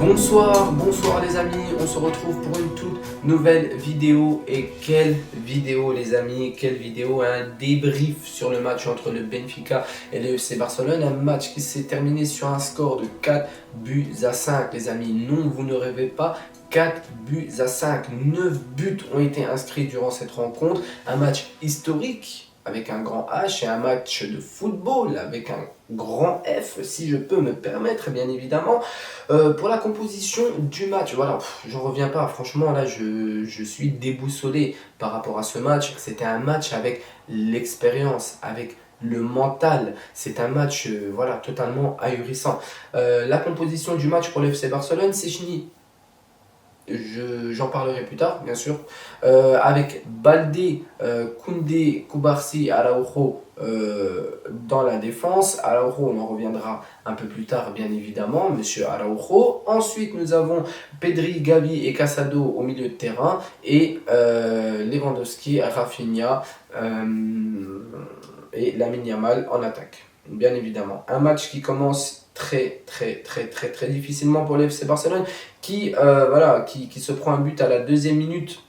Bonsoir les amis, on se retrouve pour une toute nouvelle vidéo. Et quelle vidéo les amis, quelle vidéo, un débrief sur le match entre le Benfica et le FC Barcelone. Un match qui s'est terminé sur un score de 4-5 les amis. Non, vous ne rêvez pas, 4-5, 9 buts ont été inscrits durant cette rencontre. Un match historique avec un grand H et un match de football avec un grand F, si je peux me permettre, bien évidemment. Pour la composition du match, voilà, j'en reviens pas. Franchement, là, je suis déboussolé par rapport à ce match. C'était un match avec l'expérience, avec le mental. C'est un match, voilà, totalement ahurissant. La composition du match pour le FC Barcelone, c'est fini. J'en parlerai plus tard, bien sûr. Avec Baldé, Koundé, Koubarsi, Araujo dans la défense. Araujo, on en reviendra un peu plus tard, bien évidemment, monsieur Araujo. Ensuite, nous avons Pedri, Gavi et Casado au milieu de terrain. Et Lewandowski, Rafinha et Lamine Yamal en attaque, bien évidemment. Un match qui commence très difficilement pour le FC Barcelone qui se prend un but à la deuxième minute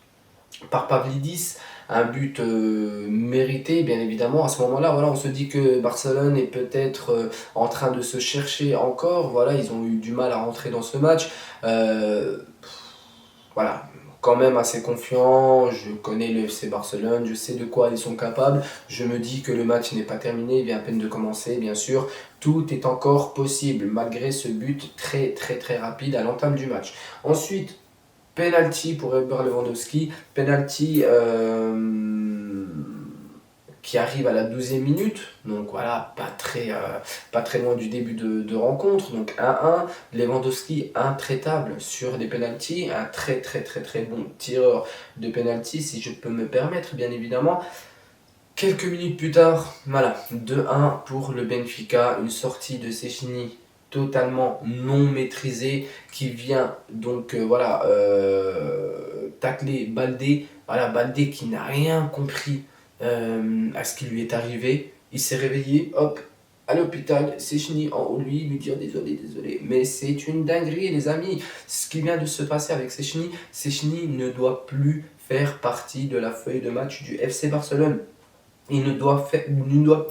par Pavlidis, un but mérité bien évidemment. À ce moment-là, voilà, on se dit que Barcelone est peut-être en train de se chercher encore. Voilà, ils ont eu du mal à rentrer dans ce match. Voilà, quand même assez confiant, je connais le FC Barcelone, je sais de quoi ils sont capables, je me dis que le match n'est pas terminé, il vient à peine de commencer, bien sûr, tout est encore possible malgré ce but très rapide à l'entame du match. Ensuite, penalty pour Robert Lewandowski, penalty qui arrive à la 12e minute, donc voilà, pas très loin du début de rencontre, donc 1-1, Lewandowski intraitable sur des penalties, un très bon tireur de penalty, si je peux me permettre, bien évidemment. Quelques minutes plus tard, voilà, 2-1 pour le Benfica, une sortie de Szczęsny totalement non maîtrisée qui vient donc tacler Baldé, voilà, Baldé qui n'a rien compris à ce qui lui est arrivé. Il s'est réveillé, hop, à l'hôpital, Szczęsny en haut de lui dire désolé, mais c'est une dinguerie les amis, ce qui vient de se passer avec Szczęsny. Szczęsny ne doit plus faire partie de la feuille de match du FC Barcelone. Il ne doit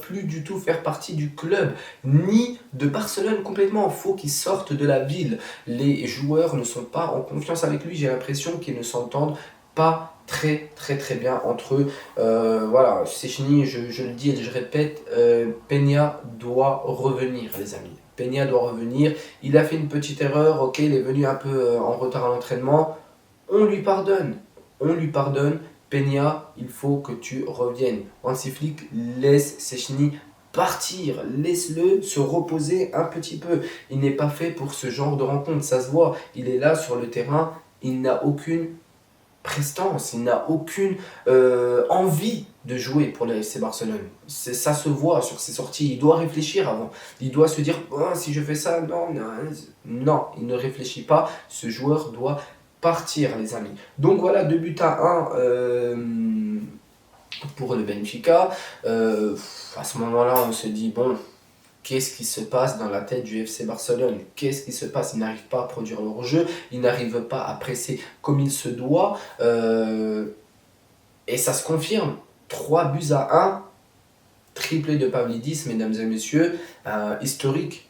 plus du tout faire partie du club, ni de Barcelone complètement. Il faut qu'il sorte de la ville. Les joueurs ne sont pas en confiance avec lui. J'ai l'impression qu'ils ne s'entendent pas très bien entre eux. Voilà, Szczęsny, je le dis et je répète, Peña doit revenir, les amis. Peña doit revenir. Il a fait une petite erreur, ok, il est venu un peu en retard à l'entraînement. On lui pardonne. Peña, il faut que tu reviennes. Hansi Flick laisse Szczęsny partir, laisse-le se reposer un petit peu. Il n'est pas fait pour ce genre de rencontre, ça se voit. Il est là sur le terrain, il n'a aucune prestance, il n'a aucune envie de jouer pour le FC Barcelone. Ça se voit sur ses sorties, il doit réfléchir avant. Il doit se dire, oh, si je fais ça, non, il ne réfléchit pas. Ce joueur doit partir les amis. Donc voilà, 2-1 pour le Benfica. À ce moment-là, on se dit, bon, qu'est-ce qui se passe dans la tête du FC Barcelone? Qu'est-ce qui se passe? Ils n'arrivent pas à produire leur jeu, ils n'arrivent pas à presser comme il se doit. Et ça se confirme. 3-1, triplé de Pavlidis, mesdames et messieurs, historique.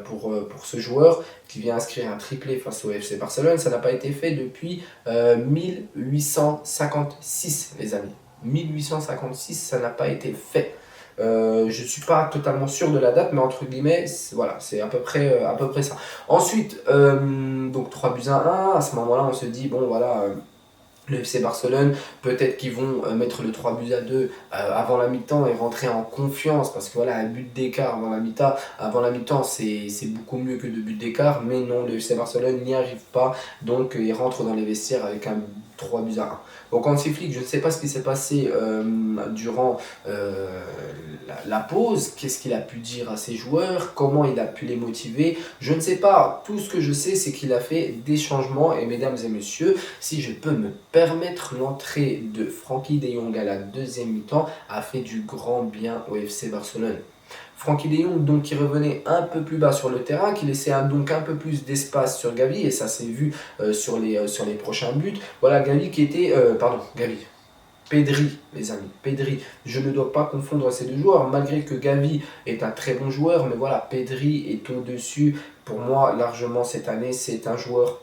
Pour ce joueur qui vient inscrire un triplé face au FC Barcelone. Ça n'a pas été fait depuis 1856 les amis. 1856, ça n'a pas été fait. Je ne suis pas totalement sûr de la date, mais entre guillemets, voilà, c'est à peu près ça. Ensuite, donc 3-1, à ce moment-là, on se dit, bon voilà, le FC Barcelone, peut-être qu'ils vont mettre le 3-2 avant la mi-temps et rentrer en confiance, parce que voilà, un but d'écart avant la mi-temps, c'est beaucoup mieux que 2 buts d'écart, mais non, le FC Barcelone n'y arrive pas, donc il rentre dans les vestiaires avec un 3-1. Donc Hansi Flick, je ne sais pas ce qui s'est passé durant la pause, qu'est-ce qu'il a pu dire à ses joueurs, comment il a pu les motiver, je ne sais pas. Tout ce que je sais, c'est qu'il a fait des changements, et mesdames et messieurs, si je peux me permettre, l'entrée de Frenkie de Jong à la deuxième mi-temps a fait du grand bien au FC Barcelone. Frenkie de Jong, donc, qui revenait un peu plus bas sur le terrain, qui laissait donc un peu plus d'espace sur Gavi, et ça s'est vu sur les prochains buts. Voilà, Gavi qui était... Gavi. Pedri, les amis, Pedri. Je ne dois pas confondre ces deux joueurs, malgré que Gavi est un très bon joueur, mais voilà, Pedri est au-dessus. Pour moi, largement cette année, c'est un joueur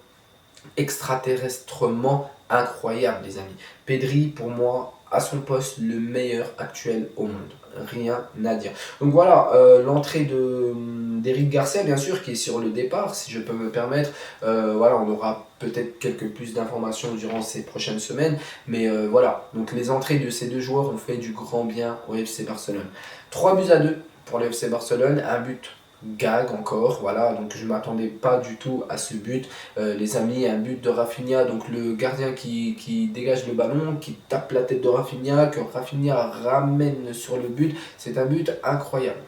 extraterrestrement incroyable, les amis. Pedri, pour moi, à son poste, le meilleur actuel au monde. Rien à dire. Donc voilà, l'entrée d'Eric Garcia, bien sûr, qui est sur le départ, si je peux me permettre. Voilà, on aura peut-être quelques plus d'informations durant ces prochaines semaines. Mais voilà, donc les entrées de ces deux joueurs ont fait du grand bien au FC Barcelone. 3-2 pour le FC Barcelone, un but gag encore, voilà, donc je ne m'attendais pas du tout à ce but. Les amis, un but de Rafinha, donc le gardien qui dégage le ballon, qui tape la tête de Rafinha, que Rafinha ramène sur le but, c'est un but incroyable.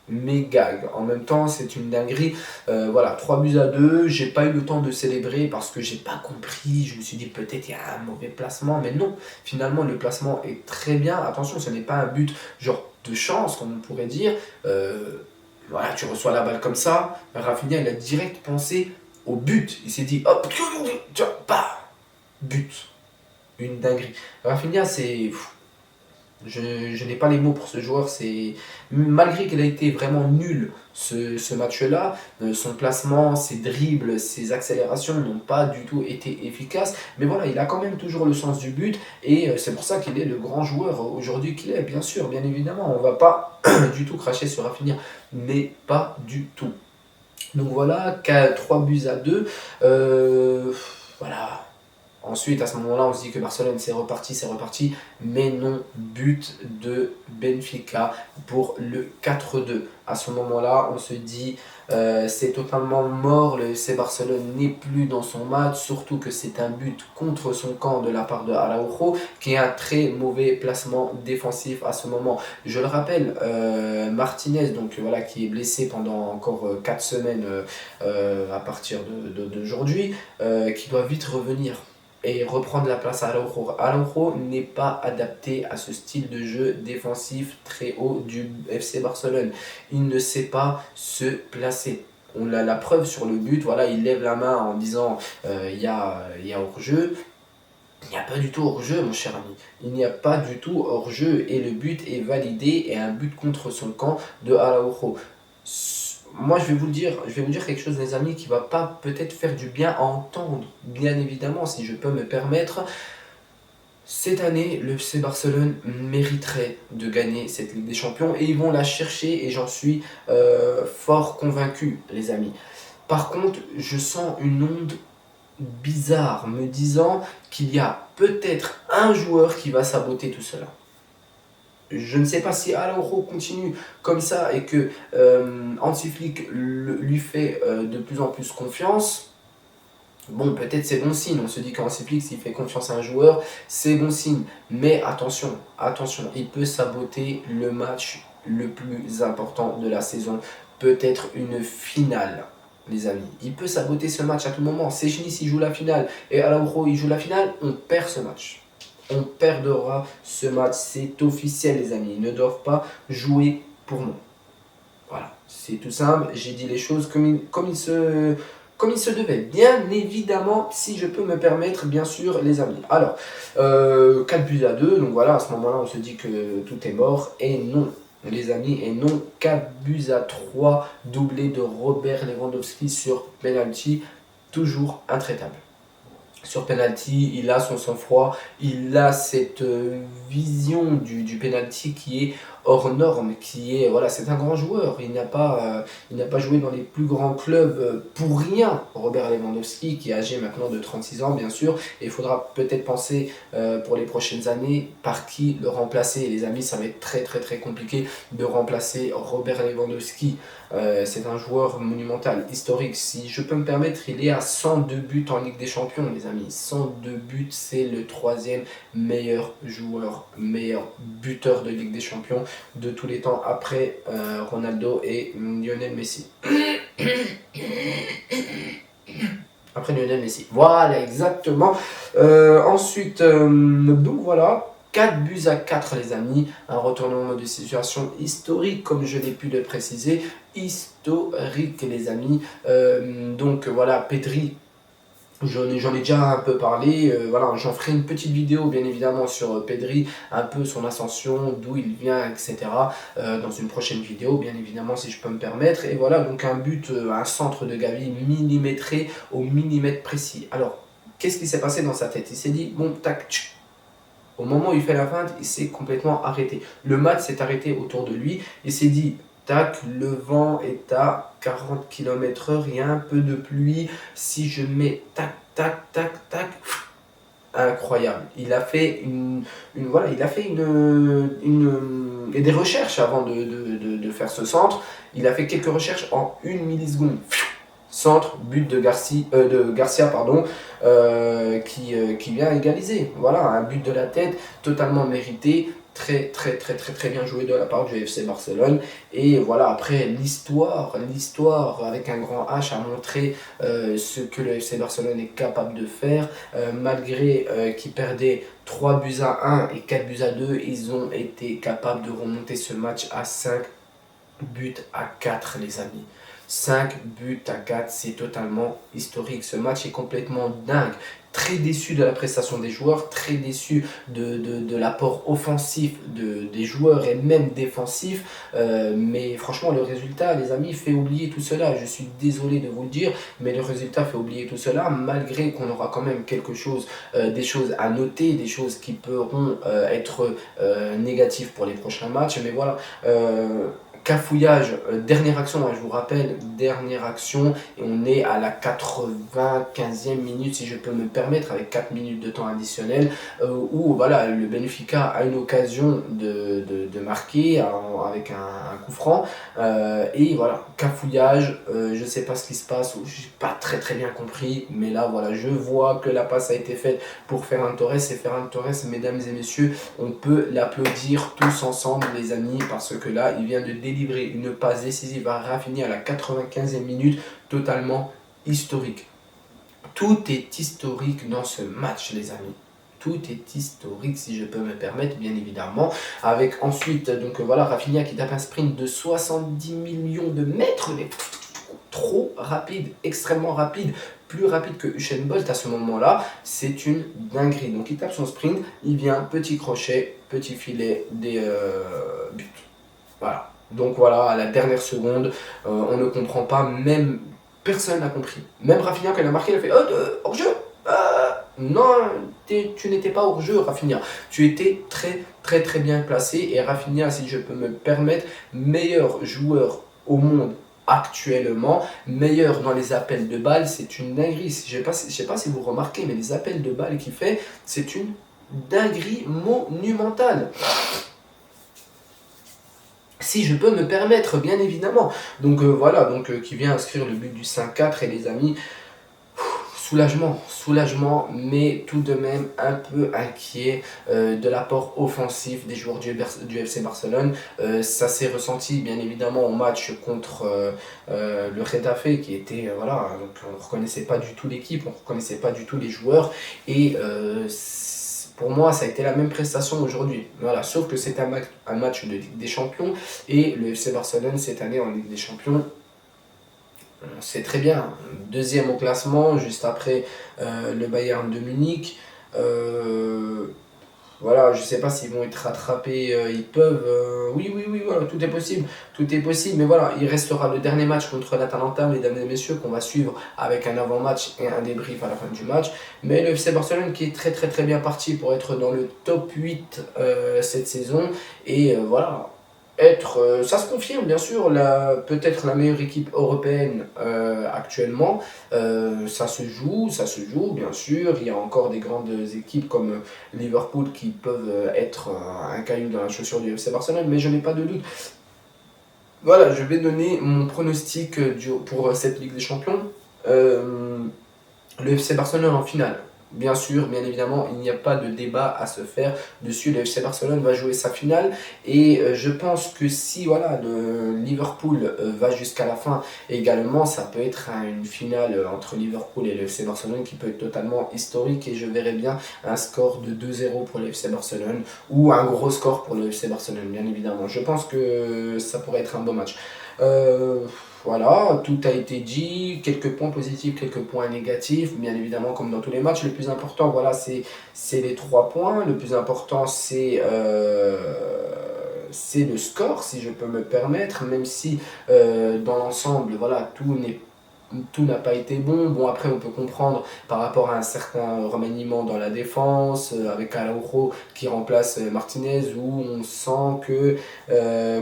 Mais gag, en même temps c'est une dinguerie. Voilà, 3-2, j'ai pas eu le temps de célébrer parce que j'ai pas compris, je me suis dit peut-être il y a un mauvais placement, mais non, finalement le placement est très bien. Attention, ce n'est pas un but genre de chance comme on pourrait dire. Voilà, tu reçois la balle comme ça, Rafinha il a direct pensé au but, il s'est dit hop, but, une dinguerie. Rafinha c'est... Je n'ai pas les mots pour ce joueur, malgré qu'il a été vraiment nul ce match-là, son placement, ses dribbles, ses accélérations n'ont pas du tout été efficaces, mais voilà, il a quand même toujours le sens du but, et c'est pour ça qu'il est le grand joueur aujourd'hui qu'il est, bien sûr, bien évidemment, on ne va pas du tout cracher sur Rafinha, mais pas du tout. Donc voilà, 3-2, voilà. Ensuite, à ce moment-là, on se dit que Barcelone, c'est reparti. Mais non, but de Benfica pour le 4-2. À ce moment-là, on se dit, c'est totalement mort. Le FC Barcelone n'est plus dans son match. Surtout que c'est un but contre son camp de la part de Araujo, qui est un très mauvais placement défensif à ce moment. Je le rappelle, Martinez, donc voilà, qui est blessé pendant encore 4 semaines à partir d'aujourd'hui, qui doit vite revenir et reprendre la place à Araujo. Araujo n'est pas adapté à ce style de jeu défensif très haut du FC Barcelone. Il ne sait pas se placer. On a la preuve sur le but, voilà, il lève la main en disant il y a hors-jeu. Il n'y a pas du tout hors-jeu, mon cher ami. Il n'y a pas du tout hors-jeu et le but est validé et un but contre son camp de Araujo. Moi, je vais vous dire quelque chose, les amis, qui va pas peut-être faire du bien à entendre, bien évidemment, si je peux me permettre. Cette année, le FC Barcelone mériterait de gagner cette Ligue des Champions et ils vont la chercher et j'en suis fort convaincu, les amis. Par contre, je sens une onde bizarre me disant qu'il y a peut-être un joueur qui va saboter tout cela. Je ne sais pas si Araujo continue comme ça et que Hansi Flick lui fait de plus en plus confiance. Bon, peut-être c'est bon signe. On se dit qu'Hansi Flick, s'il fait confiance à un joueur, c'est bon signe. Mais attention, il peut saboter le match le plus important de la saison. Peut-être une finale, les amis. Il peut saboter ce match à tout moment. Sejny, s'il joue la finale et Araujo, il joue la finale, on perd ce match. On perdra ce match, c'est officiel, les amis. Ils ne doivent pas jouer pour nous. Voilà, c'est tout simple. J'ai dit les choses comme il se devait. Bien évidemment, si je peux me permettre, bien sûr, les amis. Alors, 4-2, donc voilà, à ce moment-là, on se dit que tout est mort. Et non, les amis, et non, 4-3, doublé de Robert Lewandowski sur penalty, toujours intraitable. Sur penalty, il a son sang-froid, il a cette vision du penalty qui est hors norme, voilà, c'est un grand joueur. Il n'a pas joué dans les plus grands clubs pour rien. Robert Lewandowski, qui est âgé maintenant de 36 ans, bien sûr, et il faudra peut-être penser pour les prochaines années par qui le remplacer. Les amis, ça va être très très très compliqué de remplacer Robert Lewandowski. C'est un joueur monumental, historique. Si je peux me permettre, il est à 102 buts en Ligue des Champions, les amis. 102 buts, c'est le 3e meilleur joueur, meilleur buteur de Ligue des Champions de tous les temps après Ronaldo et Lionel Messi. Après Lionel Messi. Voilà, exactement. Ensuite, donc voilà. 4 buts à 4 les amis, un retournement de situation historique comme je l'ai pu le préciser, historique les amis. Donc voilà, Pedri, j'en ai déjà un peu parlé, voilà, j'en ferai une petite vidéo bien évidemment sur Pedri, un peu son ascension, d'où il vient, etc. Dans une prochaine vidéo, bien évidemment si je peux me permettre. Et voilà, donc un but, un centre de Gavi millimétré au millimètre précis. Alors, qu'est-ce qui s'est passé dans sa tête? Il s'est dit, bon, tac, tch. Au moment où il fait la feinte, il s'est complètement arrêté. Le match s'est arrêté autour de lui. Il s'est dit, tac, le vent est à 40 km/h, il y a un peu de pluie. Si je mets tac, tac, tac, tac, incroyable. Il a fait voilà, il a fait des recherches avant de faire ce centre. Il a fait quelques recherches en 1 milliseconde. Centre, but de Garcia, pardon, qui vient égaliser. Voilà, un but de la tête totalement mérité, très bien joué de la part du FC Barcelone. Et voilà, après l'histoire avec un grand H a montré ce que le FC Barcelone est capable de faire. Malgré qu'ils perdaient 3 buts à 1 et 4 buts à 2, ils ont été capables de remonter ce match à 5 buts à 4 les amis. 5 buts à 4, c'est totalement historique. Ce match est complètement dingue. Très déçu de la prestation des joueurs, très déçu de l'apport offensif des joueurs et même défensif. Mais franchement, le résultat, les amis, fait oublier tout cela. Je suis désolé de vous le dire, mais le résultat fait oublier tout cela, malgré qu'on aura quand même quelque chose, des choses à noter, des choses qui pourront être négatives pour les prochains matchs. Mais voilà. Cafouillage, dernière action, hein, je vous rappelle, dernière action, et on est à la 95e minute, si je peux me permettre, avec 4 minutes de temps additionnel, où voilà, le Benfica a une occasion de marquer avec un coup franc, et voilà, cafouillage, je ne sais pas ce qui se passe, je n'ai pas très bien compris, mais là voilà, je vois que la passe a été faite pour Ferran Torres, et Ferran Torres, mesdames et messieurs, on peut l'applaudir tous ensemble les amis, parce que là, il vient de délivrer une passe décisive à Rafinha à la 95e minute, totalement historique. Tout est historique dans ce match les amis. Tout est historique si je peux me permettre bien évidemment. Avec ensuite, donc voilà, Rafinha qui tape un sprint de 70 millions de mètres, mais trop rapide, extrêmement rapide, plus rapide que Usain Bolt à ce moment-là, c'est une dinguerie. Donc il tape son sprint, il vient, petit crochet, petit filet, des buts. Voilà. Donc voilà, à la dernière seconde, on ne comprend pas, même personne n'a compris. Même Rafinha, quand il a marqué, il a fait hors-jeu. Non, tu n'étais pas hors-jeu, Rafinha. Tu étais très bien placé. Et Rafinha, si je peux me permettre, meilleur joueur au monde actuellement, meilleur dans les appels de balles, c'est une dinguerie. Je sais pas si vous remarquez, mais les appels de balles qu'il fait, c'est une dinguerie monumentale. Si je peux me permettre, bien évidemment. Donc voilà, donc qui vient inscrire le but du 5-4 et les amis, soulagement, mais tout de même un peu inquiet de l'apport offensif des joueurs du FC Barcelone. Ça s'est ressenti bien évidemment au match contre le Getafe qui était, voilà, donc on ne reconnaissait pas du tout l'équipe, on ne reconnaissait pas du tout les joueurs et pour moi, ça a été la même prestation aujourd'hui. Voilà, sauf que c'est un match de Ligue des Champions et le FC Barcelone cette année en Ligue des Champions, c'est très bien. Deuxième au classement, juste après le Bayern de Munich. Voilà, je ne sais pas s'ils vont être rattrapés, ils peuvent. Oui, voilà, tout est possible, mais voilà, il restera le dernier match contre l'Atalanta, mesdames et messieurs, qu'on va suivre avec un avant-match et un débrief à la fin du match. Mais le FC Barcelone qui est très bien parti pour être dans le top 8 cette saison, et voilà. Ça se confirme bien sûr, peut-être la meilleure équipe européenne actuellement. Ça se joue bien sûr. Il y a encore des grandes équipes comme Liverpool qui peuvent être un caillou dans la chaussure du FC Barcelone, mais je n'ai pas de doute. Voilà, je vais donner mon pronostic pour cette Ligue des Champions. Le FC Barcelone en finale. Bien sûr, bien évidemment, il n'y a pas de débat à se faire dessus. Le FC Barcelone va jouer sa finale et je pense que si voilà, le Liverpool va jusqu'à la fin également, ça peut être une finale entre Liverpool et le FC Barcelone qui peut être totalement historique et je verrais bien un score de 2-0 pour le FC Barcelone ou un gros score pour le FC Barcelone, bien évidemment. Je pense que ça pourrait être un beau match. Euh, voilà, tout a été dit, quelques points positifs, quelques points négatifs, bien évidemment comme dans tous les matchs. Le plus important, voilà, c'est les 3 points. Le plus important, c'est le score, si je peux me permettre, même si dans l'ensemble, voilà, tout n'a pas été bon. Bon, après, on peut comprendre par rapport à un certain remaniement dans la défense, avec Araujo qui remplace Martinez, où on sent que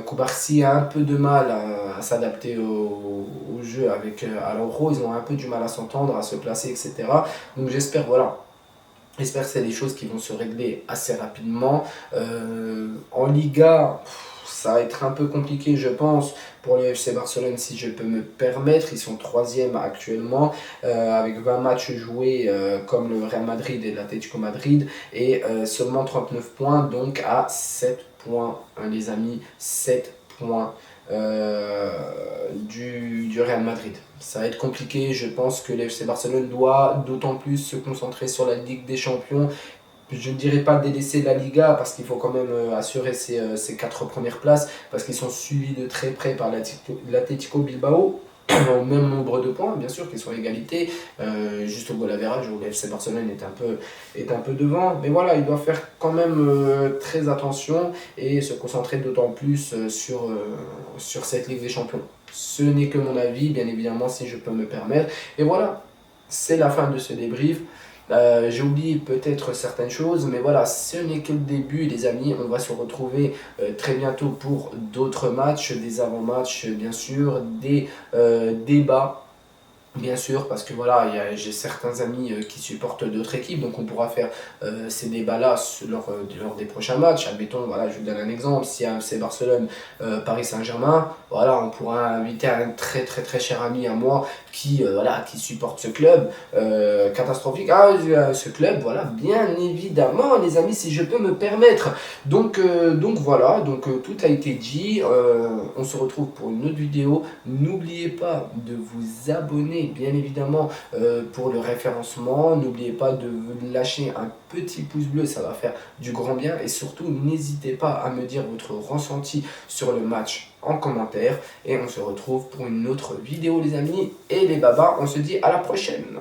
Koubarsi a un peu de mal à s'adapter au jeu avec Araujo. Ils ont un peu du mal à s'entendre, à se placer, etc. Donc j'espère, voilà. J'espère que c'est des choses qui vont se régler assez rapidement. En Liga, ça va être un peu compliqué, je pense, pour le FC Barcelone, si je peux me permettre. Ils sont troisième actuellement, avec 20 matchs joués, comme le Real Madrid et l'Atlético Madrid, et seulement 39 points, donc à 7 points, hein, les amis, 7 points du Real Madrid. Ça va être compliqué, je pense que l'FC Barcelone doit d'autant plus se concentrer sur la Ligue des Champions. Je ne dirais pas délaisser la Liga parce qu'il faut quand même assurer ces 4 premières places parce qu'ils sont suivis de très près par l'Atlético Bilbao au même nombre de points, bien sûr, qu'ils sont à égalité, juste au goal average où l'FC Barcelone est un peu devant. Mais voilà, il doit faire quand même très attention et se concentrer d'autant plus sur cette Ligue des Champions. Ce n'est que mon avis, bien évidemment, si je peux me permettre. Et voilà, c'est la fin de ce débrief. J'ai oublié peut-être certaines choses, mais voilà, ce n'est que le début, les amis. On va se retrouver très bientôt pour d'autres matchs, des avant-matchs, bien sûr, des débats. Bien sûr, parce que voilà, j'ai certains amis qui supportent d'autres équipes, donc on pourra faire ces débats-là lors des prochains matchs. Admettons, voilà, je vous donne un exemple, si c'est Barcelone, Paris Saint-Germain, voilà, on pourra inviter un très très très cher ami à moi qui supporte ce club catastrophique. Ah, ce club, voilà, bien évidemment, les amis, si je peux me permettre. Donc voilà, tout a été dit. On se retrouve pour une autre vidéo. N'oubliez pas de vous abonner bien évidemment pour le référencement. N'oubliez pas de lâcher un petit pouce bleu, ça va faire du grand bien. Et surtout, n'hésitez pas à me dire votre ressenti sur le match en commentaire. Et on se retrouve pour une autre vidéo les amis. Et les babas, on se dit à la prochaine.